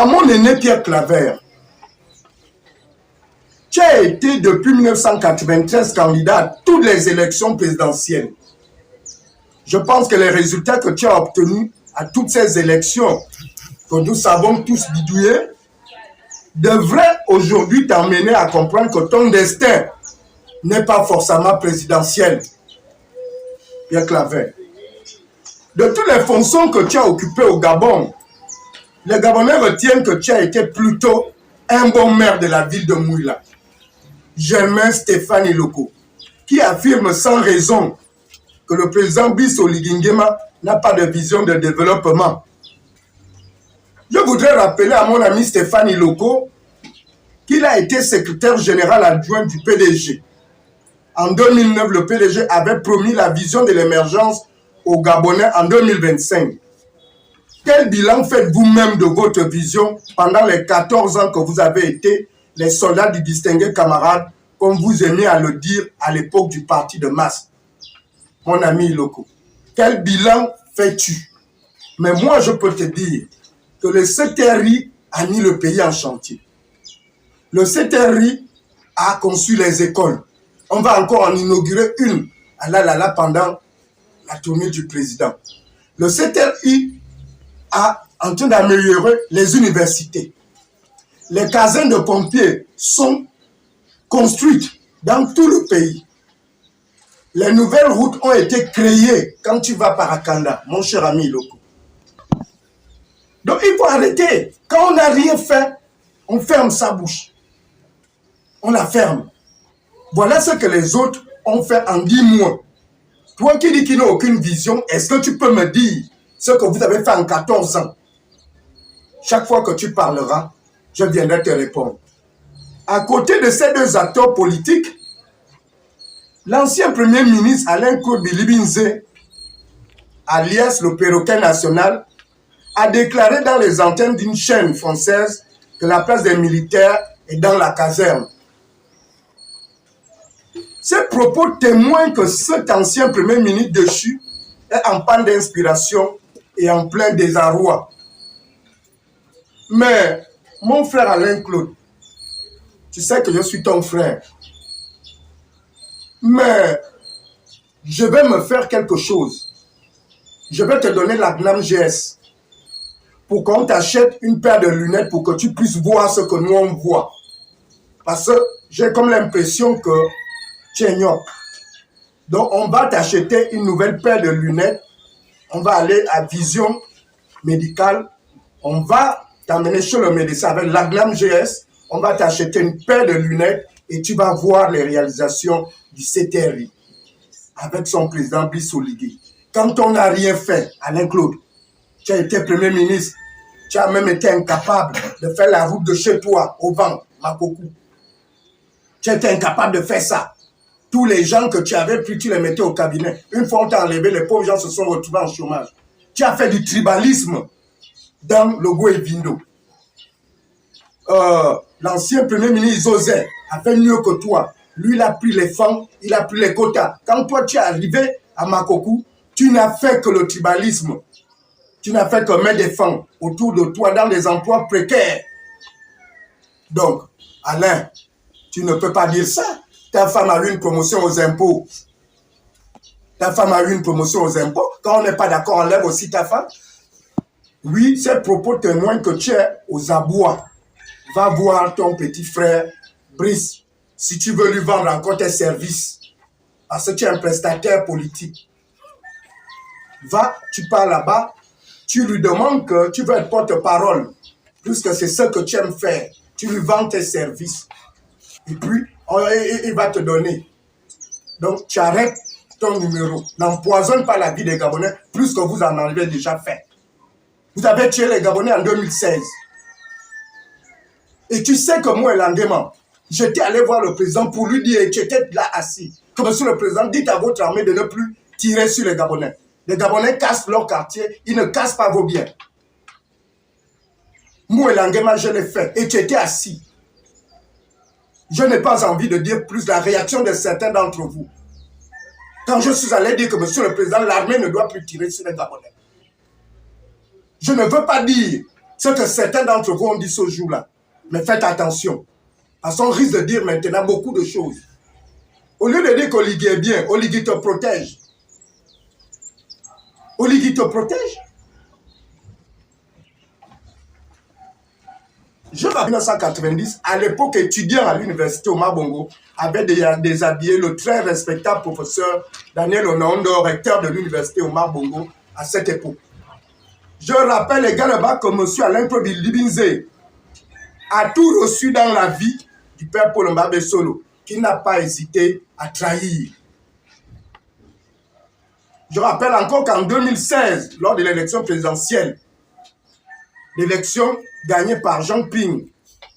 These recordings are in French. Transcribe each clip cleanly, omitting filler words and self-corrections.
À mon aîné Pierre Claver, tu as été depuis 1993 candidat à toutes les élections présidentielles. Je pense que les résultats que tu as obtenus à toutes ces élections, que nous savons tous bidouiller, devraient aujourd'hui t'amener à comprendre que ton destin n'est pas forcément présidentiel. Pierre Claver. De toutes les fonctions que tu as occupées au Gabon, les Gabonais retiennent que tu as été plutôt un bon maire de la ville de Mouila, Germain Stéphane Iloko, qui affirme sans raison que le président Brice Oligui Nguema n'a pas de vision de développement. Je voudrais rappeler à mon ami Stéphane Iloko qu'il a été secrétaire général adjoint du PDG. En 2009, le PDG avait promis la vision de l'émergence aux Gabonais en 2025. Quel bilan faites-vous même de votre vision pendant les 14 ans que vous avez été les soldats du distingué camarade, comme vous aimiez à le dire à l'époque du parti de masse? Mon ami Iloko, quel bilan fais-tu? Mais moi, je peux te dire que le CTRI a mis le pays en chantier. Le CTRI a conçu les écoles. On va encore en inaugurer une à la pendant la tournée du président. Le CTRI a en train d'améliorer les universités. Les casernes de pompiers sont construites dans tout le pays. Les nouvelles routes ont été créées quand tu vas par Akanda, mon cher ami Iloko. Donc il faut arrêter. Quand on n'a rien fait, on ferme sa bouche. On la ferme. Voilà ce que les autres ont fait en 10 mois. Toi qui dis qu'il n'a aucune vision, est-ce que tu peux me dire ce que vous avez fait en 14 ans? Chaque fois que tu parleras, je viendrai te répondre. À côté de ces deux acteurs politiques, l'ancien premier ministre Alain-Claude Bilibinze, alias le perroquet national, a déclaré dans les antennes d'une chaîne française que la place des militaires est dans la caserne. Ces propos témoignent que cet ancien premier ministre déchu est en panne d'inspiration et en plein désarroi. Mais, mon frère Alain-Claude, tu sais que je suis ton frère. Mais, je vais me faire quelque chose. Je vais te donner la GNAM GS pour qu'on t'achète une paire de lunettes pour que tu puisses voir ce que nous on voit. Parce que j'ai comme l'impression que tu ignores. Donc, on va t'acheter une nouvelle paire de lunettes. On va aller à Vision Médicale. On va t'emmener chez le médecin avec la GNAM GS. On va t'acheter une paire de lunettes et tu vas voir les réalisations du CTRI avec son président Brice Oligui. Quand on n'a rien fait, Alain-Claude, tu as été Premier ministre, tu as même été incapable de faire la route de chez toi, au vent, Makokou. Tu as été incapable de faire ça. Tous les gens que tu avais pris, tu les mettais au cabinet. Une fois on t'a enlevé, les pauvres gens se sont retrouvés en chômage. Tu as fait du tribalisme dans le Goévindo. L'ancien premier ministre José a fait mieux que toi. Lui, il a pris les femmes, il a pris les quotas. Quand toi, tu es arrivé à Makokou, tu n'as fait que le tribalisme. Tu n'as fait que mettre des femmes autour de toi dans des emplois précaires. Donc, Alain, tu ne peux pas dire ça. Ta femme a eu une promotion aux impôts. Ta femme a eu une promotion aux impôts. Quand on n'est pas d'accord, on lève aussi ta femme. Oui, ces propos témoignent que tu es aux abois. Va voir ton petit frère Brice, si tu veux lui vendre encore tes services, parce que tu es un prestataire politique. Va, tu pars là-bas, tu lui demandes que tu veux être porte-parole, puisque c'est ce que tu aimes faire. Tu lui vends tes services, et puis il va te donner. Donc tu arrêtes ton numéro. N'empoisonne pas la vie des Gabonais, plus que vous en avez déjà fait. Vous avez tué les Gabonais en 2016. Et tu sais que moi, Langema, j'étais allé voir le président pour lui dire, tu étais là assis, que monsieur le président, dites à votre armée de ne plus tirer sur les Gabonais. Les Gabonais cassent leur quartier, ils ne cassent pas vos biens. Moi, Langema, je l'ai fait, et tu étais assis. Je n'ai pas envie de dire plus la réaction de certains d'entre vous. Quand je suis allé dire que monsieur le président, l'armée ne doit plus tirer sur les Gabonais. Je ne veux pas dire Ce que certains d'entre vous ont dit ce jour-là. Mais faites attention. Parce qu'on risque de dire maintenant beaucoup de choses. Au lieu de dire qu'Oligui est bien, Oligui te protège. Oligui te protège. Je rappelle 1990, à l'époque, étudiant à l'université Omar Bongo, avait déshabillé le très respectable professeur Daniel Onaondo, recteur de l'université Omar Bongo, à cette époque. Je rappelle également que M. Alain Libinze a tout reçu dans la vie du père Paul Mbabe Solo, qui n'a pas hésité à trahir. Je rappelle encore qu'en 2016, lors de l'élection présidentielle, l'élection gagnée par Jean Ping,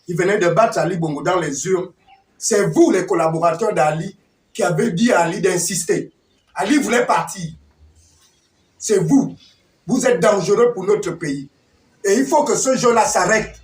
qui venait de battre Ali Bongo dans les urnes, c'est vous, les collaborateurs d'Ali, qui avez dit à Ali d'insister. Ali voulait partir. C'est vous. Vous êtes dangereux pour notre pays. Et il faut que ce jeu-là s'arrête.